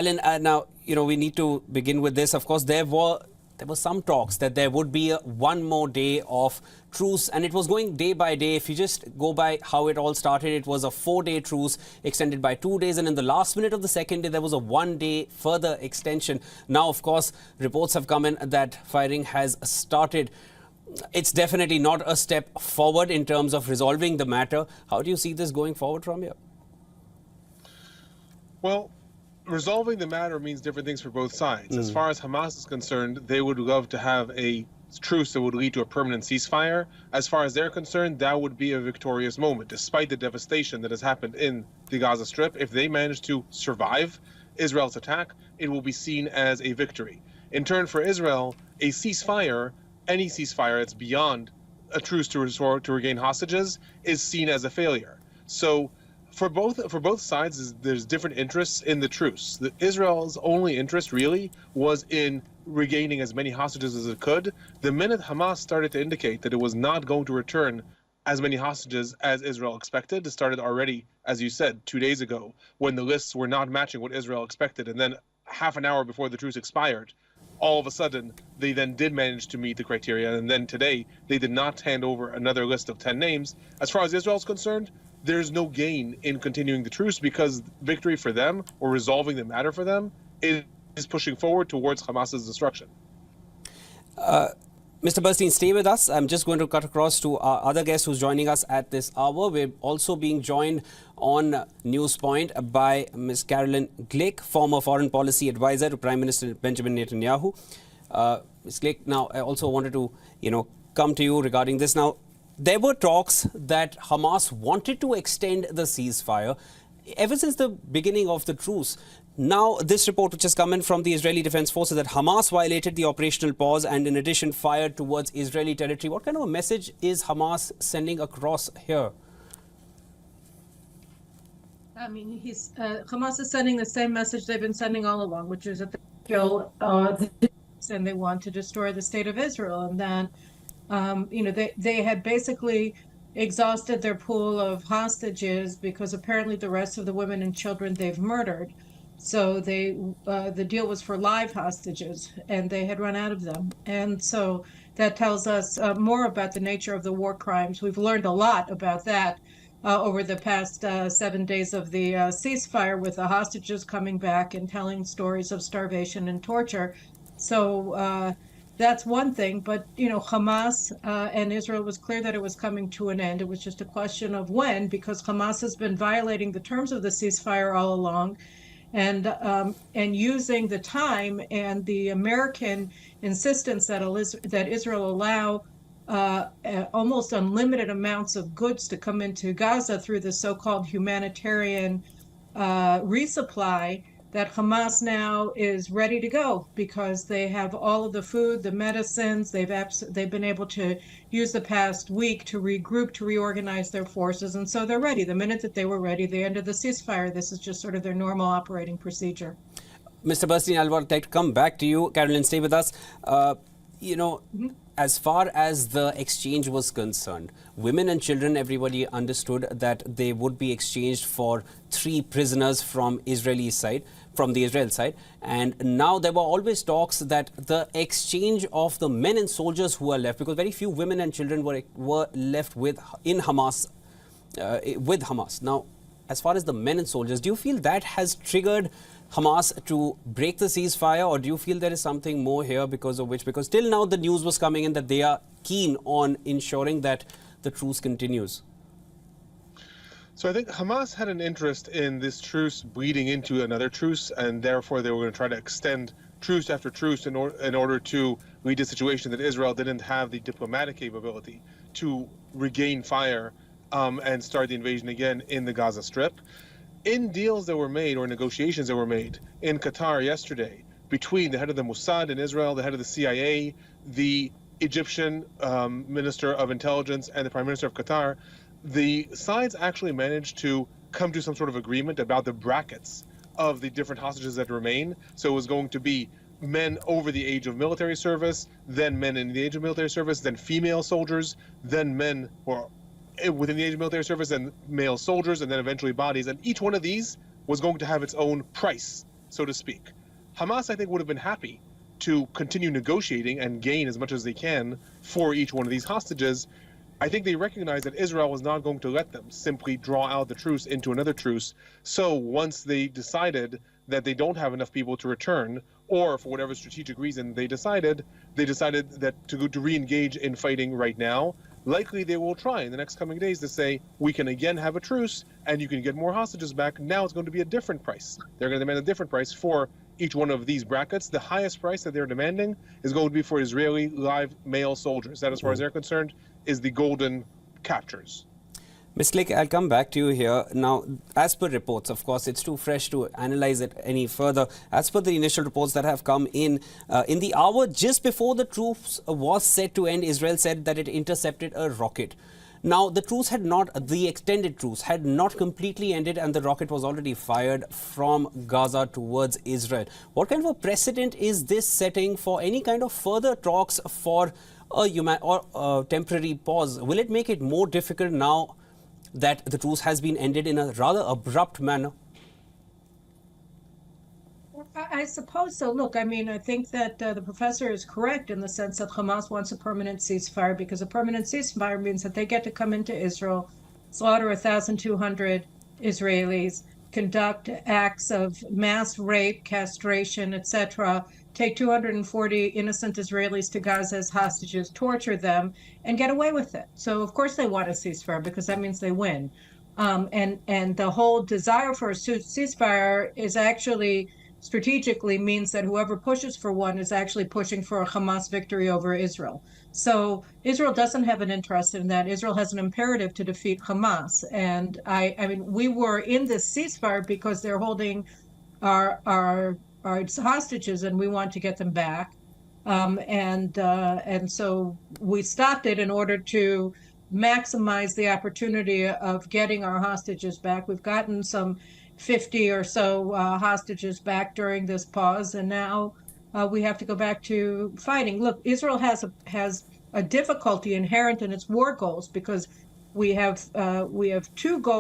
Ellen, now, we need to begin with this. Of course, there were some talks that there would be one more day of truce, and it was going day by day. If you just go by how it all started, it was a 4-day truce extended by 2 days, and in the last minute of the second day, there was a 1-day further extension. Now, of course, reports have come in that firing has started. It's definitely not a step forward in terms of resolving the matter. How do you see this going forward from here? Well, resolving the matter means different things for both sides. As far as Hamas is concerned, they would love to have a truce that would lead to a permanent ceasefire. As far as they're concerned, that would be a victorious moment, despite the devastation that has happened in the Gaza Strip. If they manage to survive Israel's attack, it will be seen as a victory. In turn, for Israel, a ceasefire, any ceasefire that's beyond a truce to regain hostages, is seen as a failure. So for both sides, there's different interests in the truce. Israel's only interest really was in regaining as many hostages as it could. The minute Hamas started to indicate that it was not going to return as many hostages as Israel expected, it started already, as you said, 2 days ago, when the lists were not matching what Israel expected. And then half an hour before the truce expired, all of a sudden, they then did manage to meet the criteria. And then today, they did not hand over another list of 10 names. As far as Israel's concerned, there's no gain in continuing the truce, because victory for them, or resolving the matter for them, is pushing forward towards Hamas's destruction. Mr. Bernstein, stay with us. I'm just going to cut across to our other guest who's joining us at this hour. We're also being joined on News Point by Ms. Carolyn Glick, former foreign policy advisor to Prime Minister Benjamin Netanyahu. Ms. Glick, now I also wanted to, come to you regarding this. Now, there were talks that Hamas wanted to extend the ceasefire ever since the beginning of the truce. Now, this report which has come in from the Israeli Defense Forces that Hamas violated the operational pause and in addition fired towards Israeli territory. What kind of a message is Hamas sending across here? I mean, Hamas is sending the same message they've been sending all along, which is that they kill and they want to destroy the state of Israel. And then they had basically exhausted their pool of hostages because apparently the rest of the women and children they've murdered. So the deal was for live hostages, and they had run out of them. And so that tells us more about the nature of the war crimes. We've learned a lot about that over the past 7 days of the ceasefire, with the hostages coming back and telling stories of starvation and torture. So that's one thing, but Hamas and Israel, was clear that it was coming to an end. It was just a question of when, because Hamas has been violating the terms of the ceasefire all along, and using the time and the American insistence that Israel allow almost unlimited amounts of goods to come into Gaza through the so-called humanitarian resupply, that Hamas now is ready to go because they have all of the food, the medicines. They've been able to use the past week to regroup, to reorganize their forces, and so they're ready. The minute that they were ready, they ended the ceasefire. This is just sort of their normal operating procedure. Mr. Bernstein, I'd like to come back to you. Carolyn, stay with us. As far as the exchange was concerned, women and children, everybody understood that they would be exchanged for 3 prisoners from the Israel side. And now there were always talks that the exchange of the men and soldiers who are left, because very few women and children were left with Hamas. Now, as far as the men and soldiers, do you feel that has triggered Hamas to break the ceasefire, or do you feel there is something more here because till now the news was coming in that they are keen on ensuring that the truce continues? So I think Hamas had an interest in this truce bleeding into another truce, and therefore they were going to try to extend truce after truce in order to lead to a situation that Israel didn't have the diplomatic capability to regain fire and start the invasion again in the Gaza Strip. In deals that were made, or negotiations that were made in Qatar yesterday between the head of the Mossad in Israel, the head of the CIA, the Egyptian Minister of Intelligence, and the Prime Minister of Qatar, the sides actually managed to come to some sort of agreement about the brackets of the different hostages that remain. So it was going to be men over the age of military service, then men in the age of military service, then female soldiers, then men or within the age of military service, and male soldiers, and then eventually bodies. And each one of these was going to have its own price so to speak. Hamas, I think, would have been happy to continue negotiating and gain as much as they can for each one of these hostages. I think they recognize that Israel was not going to let them simply draw out the truce into another truce. So once they decided that they don't have enough people to return, or for whatever strategic reason they decided that to re-engage in fighting right now, likely they will try in the next coming days to say, we can again have a truce and you can get more hostages back. Now it's going to be a different price. They're going to demand a different price for each one of these brackets. The highest price that they're demanding is going to be for Israeli live male soldiers. That, as far as they're concerned, is the golden captures. Ms. Glick, I'll come back to you here. Now, as per reports, of course, it's too fresh to analyze it any further. As per the initial reports that have come in the hour just before the truce was set to end, Israel said that it intercepted a rocket. Now, the extended truce had not completely ended and the rocket was already fired from Gaza towards Israel. What kind of a precedent is this setting for any kind of further talks for a temporary pause? Will it make it more difficult now that the truce has been ended in a rather abrupt manner? I suppose so. Look, I mean, I think that the professor is correct in the sense that Hamas wants a permanent ceasefire, because a permanent ceasefire means that they get to come into Israel, slaughter 1,200 Israelis, conduct acts of mass rape, castration, etc., take 240 innocent Israelis to Gaza as hostages, torture them, and get away with it. So, of course, they want a ceasefire because that means they win. And the whole desire for a ceasefire is actually strategically means that whoever pushes for one is actually pushing for a Hamas victory over Israel. So Israel doesn't have an interest in that. Israel has an imperative to defeat Hamas. And I mean, we were in this ceasefire because they're holding our hostages and we want to get them back. And so we stopped it in order to maximize the opportunity of getting our hostages back. We've gotten some 50 or so hostages back during this pause, and now we have to go back to fighting. Look, Israel has a difficulty inherent in its war goals because we have two goals.